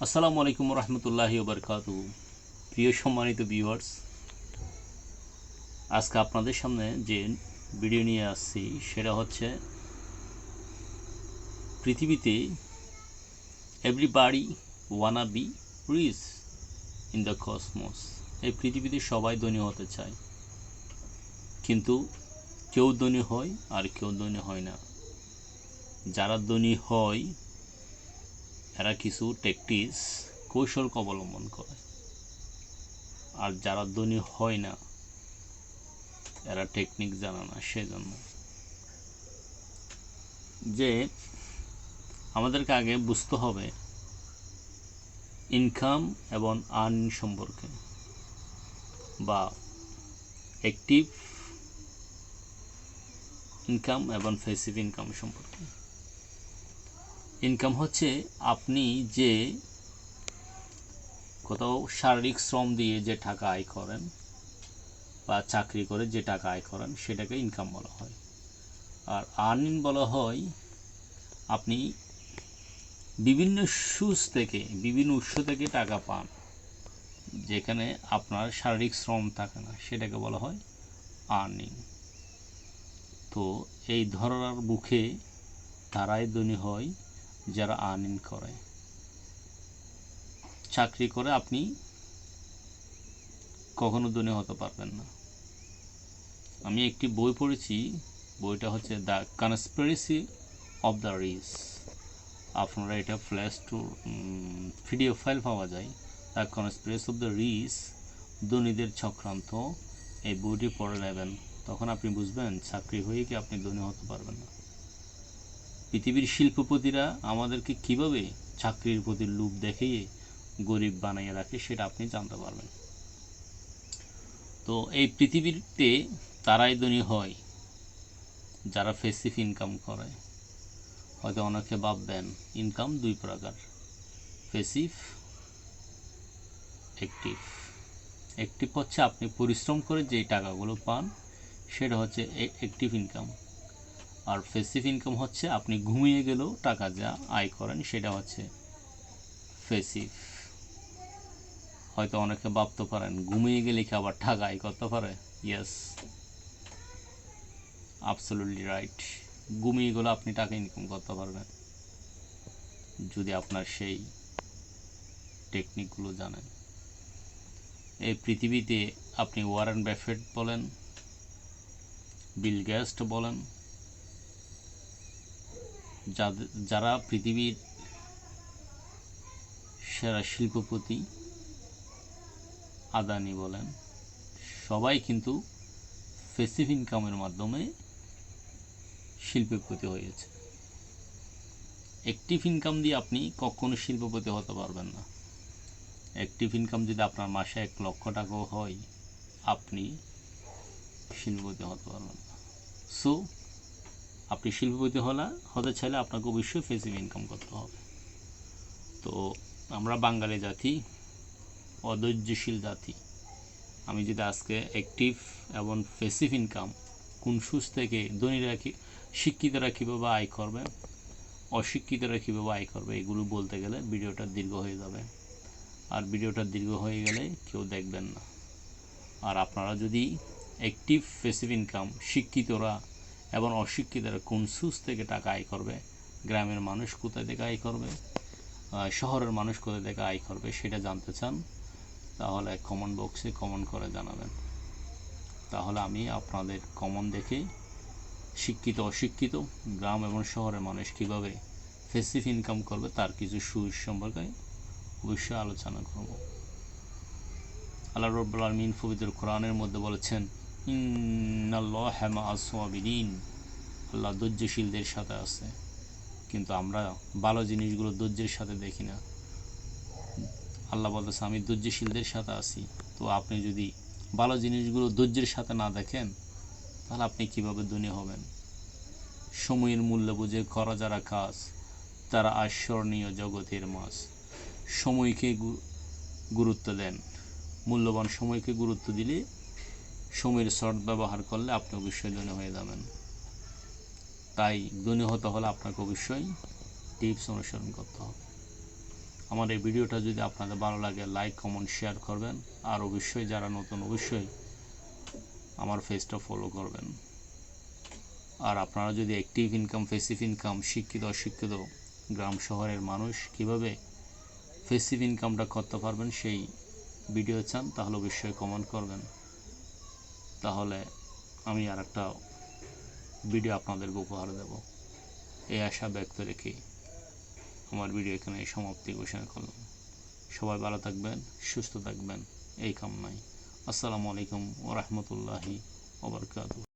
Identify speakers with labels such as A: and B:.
A: আসসালামু আলাইকুম রহমতুল্লাহি ওবরকাতুহু। প্রিয় সম্মানিত ভিউয়ার্স, আজকে আপনাদের সামনে যে ভিডিও নিয়ে আসছি সেটা হচ্ছে পৃথিবীতে everybody wanna be rich in the cosmos. এই পৃথিবীতে সবাই ধনী হতে চায়, কিন্তু কেউ ধনী হয় আর কেউ ধনী হয় না। যারা ধনী হয় এরা কিছু ট্যাকটিক্স কৌশল অবলম্বন করে, আর যারা ধনী হয় না এরা টেকনিক জানে না। সেজন্য যে আমাদেরকে আগে বুঝতে হবে ইনকাম এবং আর্নিং সম্পর্কে, বা অ্যাক্টিভ ইনকাম এবং প্যাসিভ ইনকাম সম্পর্কে। ইনকাম হচ্ছে আপনি যে কোথাও শারীরিক শ্রম দিয়ে যে টাকা আয় করেন বা চাকরি করে যে টাকা আয় করেন সেটাকে ইনকাম বলা হয়। আর আর্নিং বলা হয় আপনি বিভিন্ন সোর্স থেকে, বিভিন্ন উৎস থেকে টাকা পান, যেখানে আপনার শারীরিক শ্রম থাকে না, সেটাকে বলা হয় আর্নিং। তো এই ধরার বুকে তারাই ধনী হয় যারা আর্নিং করে। চাকরি করে আপনি কখনো ধনী হতে পারবেন না। আমি একটি বই পড়েছি, বইটা হচ্ছে the conspiracy of the rich. আপনারা এটা ফ্ল্যাশ টু ভিডিও ফাইল পাওয়া যায়। The conspiracy of the rich, ধনীদের চক্রান্ত। এই বইটি পড়ে নেবেন, তখন আপনি বুঝবেন চাকরি হয়ে কি আপনি ধনী হতে পারবেন না। পৃথিবীর শিল্পপতিরা আমাদেরকে কিভাবে চাকরির প্রতি লোভ দেখিয়ে গরিব বানিয়ে রাখে সেটা আপনি জানতে পারবেন। তো এই পৃথিবীতে তারাই ধনী হয় যারা প্যাসিভ ইনকাম করে। হয়তো অনেকে ভাববেন ইনকাম দুই প্রকার, প্যাসিভ, অ্যাক্টিভ। অ্যাক্টিভ হচ্ছে আপনি পরিশ্রম করে যেই টাকাগুলো পান সেটা হচ্ছে অ্যাক্টিভ ইনকাম। আর প্যাসিভ ইনকাম হচ্ছে আপনি ঘুমিয়ে গেলেও টাকা যা আয় করেন সেটা হচ্ছে প্যাসিভ। হয়তো অনেকে ভাবতে পারেন ঘুমিয়ে গেলে কি আবার টাকা আয় করতে পারে? Yes, absolutely right. ঘুমিয়ে গেলে আপনি টাকা ইনকাম করতে পারবেন যদি আপনার সেই টেকনিকগুলো জানেন। এই পৃথিবীতে আপনি ওয়ারেন বাফেট বলেন, বিল গেটস বলেন, যারা পৃথিবীর সেরা শিল্পপতি, আদানি বলেন, সবাই কিন্তু প্যাসিভ ইনকামের মাধ্যমে শিল্পপতি হয়েছে। অ্যাক্টিভ ইনকাম দিয়ে আপনি কখনো শিল্পপতি হতে পারবেন না। অ্যাক্টিভ ইনকাম যদি আপনার মাসে 1,00,000 টাকাও হয়, আপনি শিল্পপতি হতে পারবেন না। সো আপনি শিল্পপতি হতে চাইলে আপনাকে অবশ্যই প্যাসিভ ইনকাম করতে হবে। তো আমরা বাঙালি জাতি অধৈর্যশীল জাতি। আমি যদি আজকে অ্যাক্টিভ এবং প্যাসিভ ইনকাম কোন সোর্স থেকে ধনীরা শিক্ষিতরা কীভাবে আয় করবে, অশিক্ষিতরা কীভাবে আয় করবে, এগুলো বলতে গেলে ভিডিওটা দীর্ঘ হয়ে যাবে। আর ভিডিওটা দীর্ঘ হয়ে গেলে কেউ দেখবেন না। আর আপনারা যদি অ্যাক্টিভ প্যাসিভ ইনকাম, শিক্ষিতরা এবং অশিক্ষিতরা কোন সোর্স থেকে টাকা আয় করবে, গ্রামের মানুষ কোথায় থেকে আয় করবে, শহরের মানুষ কোথায় থেকে আয় করবে সেটা জানতে চান, তাহলে কমেন্ট বক্সে কমেন্ট করে জানাবেন। তাহলে আমি আপনাদের কমেন্ট দেখে শিক্ষিত অশিক্ষিত গ্রাম এবং শহরের মানুষ কীভাবে প্যাসিভ ইনকাম করবে তার কিছু সুবিধা সম্পর্কে অবশ্যই আলোচনা করব। আল্লাহ রাব্বুল আলামিন পবিত্র কোরআনের মধ্যে বলেছেন, ইন্নাল্লাহা মাআস সাবিরিন, আল্লাহ ধৈর্যশীলদের সাথে আছে। কিন্তু আমরা ভালো জিনিসগুলো ধৈর্যের সাথে দেখি না। আল্লাহ বলতেছে আমি ধৈর্যশীলদের সাথে আছি। তো আপনি যদি ভালো জিনিসগুলো ধৈর্যের সাথে না দেখেন তাহলে আপনি কিভাবে ধনী হবেন? সময়ের মূল্য বুঝে করা যারা কাজ তারা আশ্বরণীয় জগতের মাছ। সময়কে গুরুত্ব দেন। মূল্যবান সময়কে গুরুত্ব দিলে, সময়ের শর্ট ব্যবহার করলে আপনি অবশ্যই ধনী হয়ে যাবেন। তাই ধনী হতে হলে আপনাকে অবশ্যই টিপস অনুসরণ করতে হবে। আমার এই ভিডিওটা যদি আপনাদের ভালো লাগে লাইক কমেন্ট শেয়ার করবেন, আর অবশ্যই যারা নতুন অবশ্যই আমার পেজটা ফলো করবেন। আর আপনারা যদি অ্যাক্টিভ ইনকাম, প্যাসিভ ইনকাম, শিক্ষিত অশিক্ষিত গ্রাম শহরের মানুষ কিভাবে প্যাসিভ ইনকামটা করতে পারবেন সেই ভিডিও চান, তাহলে অবশ্যই কমেন্ট করবেন। তাহলে আমি আর একটা ভিডিও আপনাদেরকে উপহার দেব, এই আশা ব্যক্ত রেখে আমার ভিডিও এখানে সমাপ্তি ঘোষণা করলাম। সবাই ভালো থাকবেন, সুস্থ থাকবেন এই কামনায়। আসসালামু আলাইকুম ওয়া রাহমাতুল্লাহি ওয়া বারাকাতুহু।